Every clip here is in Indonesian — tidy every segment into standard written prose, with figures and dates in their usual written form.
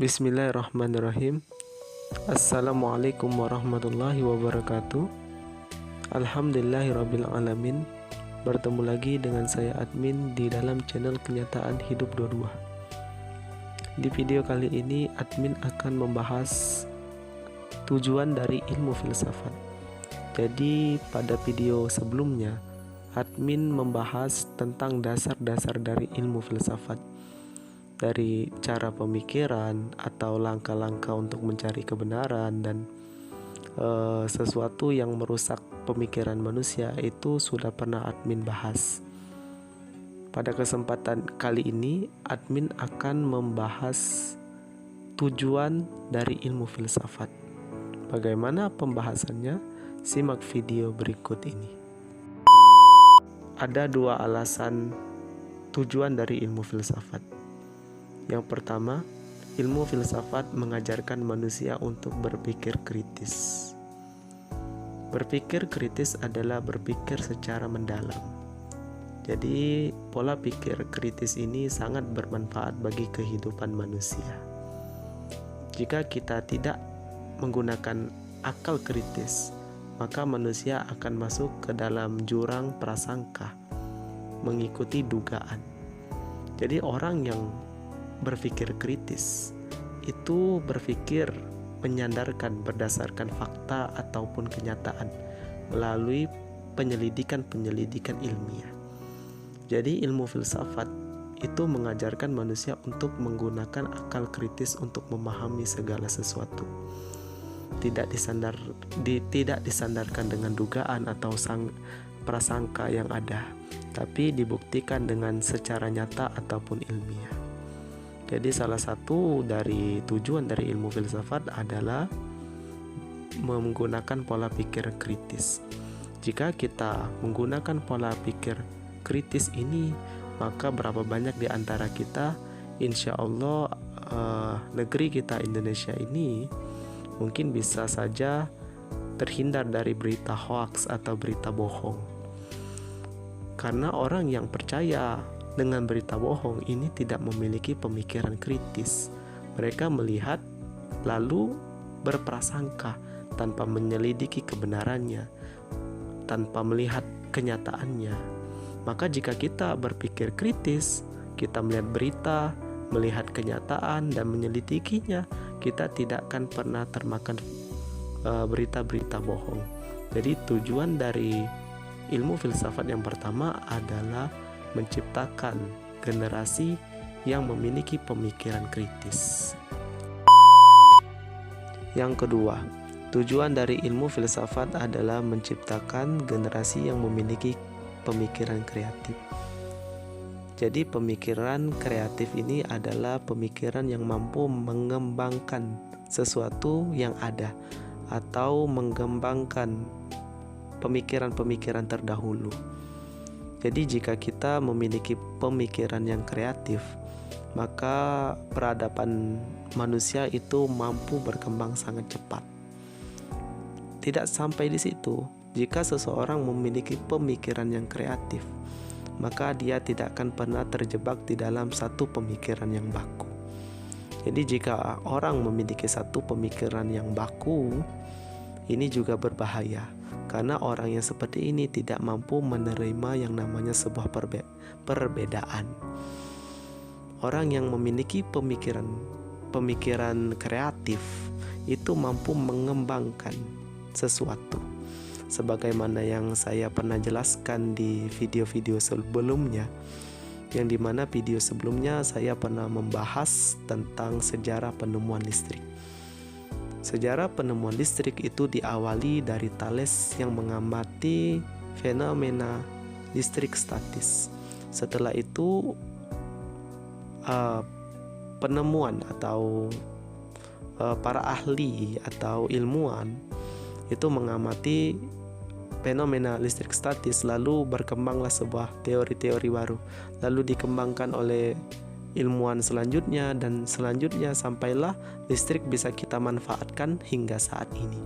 Bismillahirrahmanirrahim. Assalamualaikum warahmatullahi wabarakatuh. Alhamdulillahirabbil alamin. Bertemu lagi dengan saya admin di dalam channel Kenyataan Hidup 22. Di video kali ini admin akan membahas tujuan dari ilmu filsafat. Jadi pada video sebelumnya admin membahas tentang dasar-dasar dari ilmu filsafat, dari cara pemikiran atau langkah-langkah untuk mencari kebenaran dan sesuatu yang merusak pemikiran manusia itu sudah pernah admin bahas. Pada kesempatan kali ini admin akan membahas tujuan dari ilmu filsafat. Bagaimana pembahasannya? Simak video berikut ini. Ada dua alasan tujuan dari ilmu filsafat. Yang pertama, ilmu filsafat mengajarkan manusia untuk berpikir kritis. Berpikir kritis adalah berpikir secara mendalam. Jadi, pola pikir kritis ini sangat bermanfaat bagi kehidupan manusia. Jika kita tidak menggunakan akal kritis, maka manusia akan masuk ke dalam jurang prasangka, mengikuti dugaan. Jadi, orang yang berpikir kritis itu berpikir menyandarkan berdasarkan fakta ataupun kenyataan melalui penyelidikan ilmiah. Jadi ilmu filsafat itu mengajarkan manusia untuk menggunakan akal kritis untuk memahami segala sesuatu. Tidak disandarkan dengan dugaan atau prasangka yang ada, tapi dibuktikan dengan secara nyata ataupun ilmiah. Jadi salah satu dari tujuan dari ilmu filsafat adalah menggunakan pola pikir kritis. Jika kita menggunakan pola pikir kritis ini, maka berapa banyak di antara kita, insya Allah negeri kita Indonesia ini mungkin bisa saja terhindar dari berita hoax atau berita bohong. Karena orang yang percaya dengan berita bohong ini tidak memiliki pemikiran kritis. Mereka melihat lalu berprasangka tanpa menyelidiki kebenarannya, tanpa melihat kenyataannya. Maka jika kita berpikir kritis, kita melihat berita, melihat kenyataan dan menyelidikinya, kita tidak akan pernah termakan berita-berita bohong. Jadi tujuan dari ilmu filsafat yang pertama adalah menciptakan generasi yang memiliki pemikiran kritis. Yang kedua, tujuan dari ilmu filsafat adalah menciptakan generasi yang memiliki pemikiran kreatif. Jadi pemikiran kreatif ini adalah pemikiran yang mampu mengembangkan sesuatu yang ada atau mengembangkan pemikiran-pemikiran terdahulu. Jadi jika kita memiliki pemikiran yang kreatif, maka peradaban manusia itu mampu berkembang sangat cepat. Tidak sampai di situ, jika seseorang memiliki pemikiran yang kreatif, maka dia tidak akan pernah terjebak di dalam satu pemikiran yang baku. Jadi jika orang memiliki satu pemikiran yang baku, ini juga berbahaya. Karena orang yang seperti ini tidak mampu menerima yang namanya sebuah perbedaan. Orang yang memiliki pemikiran kreatif itu mampu mengembangkan sesuatu. Sebagaimana yang saya pernah jelaskan di video-video sebelumnya, yang dimana video sebelumnya saya pernah membahas tentang sejarah penemuan listrik. Sejarah penemuan listrik itu diawali dari Thales yang mengamati fenomena listrik statis. Setelah itu penemuan atau para ahli atau ilmuwan itu mengamati fenomena listrik statis, lalu berkembanglah sebuah teori-teori baru, lalu dikembangkan oleh ilmuwan selanjutnya, dan selanjutnya sampailah listrik bisa kita manfaatkan hingga saat ini.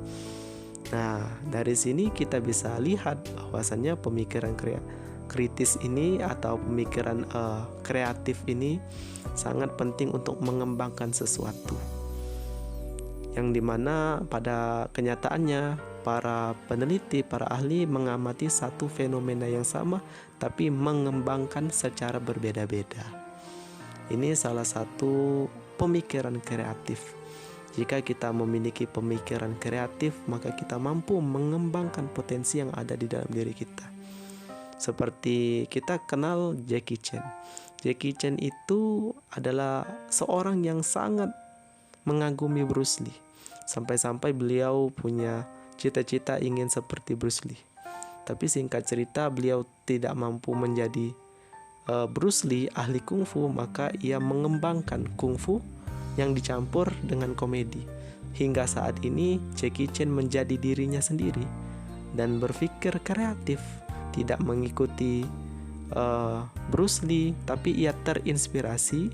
Nah, dari sini kita bisa lihat bahwasannya pemikiran kritis ini atau pemikiran kreatif ini sangat penting untuk mengembangkan sesuatu, yang dimana pada kenyataannya para peneliti, para ahli mengamati satu fenomena yang sama tapi mengembangkan secara berbeda-beda. Ini salah satu pemikiran kreatif. Jika kita memiliki pemikiran kreatif, maka kita mampu mengembangkan potensi yang ada di dalam diri kita. Seperti kita kenal Jackie Chan. Jackie Chan itu adalah seorang yang sangat mengagumi Bruce Lee. Sampai-sampai beliau punya cita-cita ingin seperti Bruce Lee. Tapi singkat cerita, beliau tidak mampu menjadi Bruce Lee, ahli kungfu, maka ia mengembangkan kungfu yang dicampur dengan komedi. Hingga saat ini Jackie Chan menjadi dirinya sendiri dan berpikir kreatif, tidak mengikuti Bruce Lee, tapi ia terinspirasi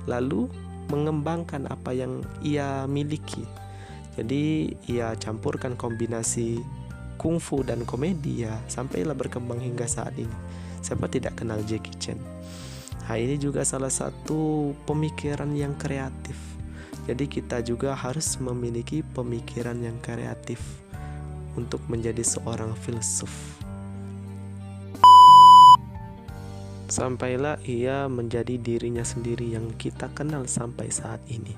lalu mengembangkan apa yang ia miliki. Jadi ia campurkan kombinasi kungfu dan komedi, ya sampailah berkembang hingga saat ini. Siapa tidak kenal Jackie Chan? Nah, ini juga salah satu pemikiran yang kreatif. Jadi kita juga harus memiliki pemikiran yang kreatif untuk menjadi seorang filsuf. Sampailah ia menjadi dirinya sendiri yang kita kenal sampai saat ini.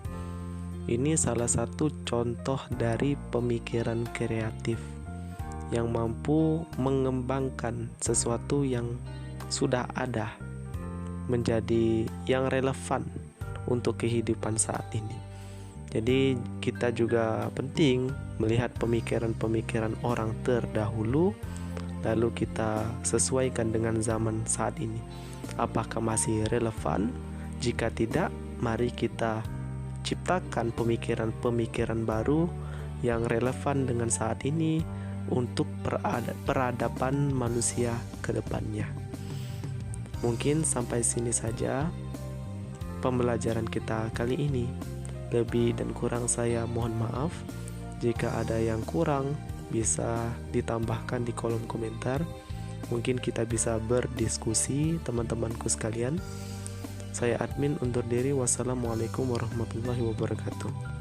Ini salah satu contoh dari pemikiran kreatif yang mampu mengembangkan sesuatu yang sudah ada menjadi yang relevan untuk kehidupan saat ini. Jadi kita juga penting melihat pemikiran-pemikiran orang terdahulu, lalu kita sesuaikan dengan zaman saat ini. Apakah masih relevan? Jika tidak, mari kita ciptakan pemikiran-pemikiran baru yang relevan dengan saat ini untuk peradaban manusia ke depannya. Mungkin sampai sini saja pembelajaran kita kali ini. Lebih dan kurang saya mohon maaf. Jika ada yang kurang, bisa ditambahkan di kolom komentar. Mungkin kita bisa berdiskusi, teman-temanku sekalian. Saya admin undur diri. Wassalamualaikum warahmatullahi wabarakatuh.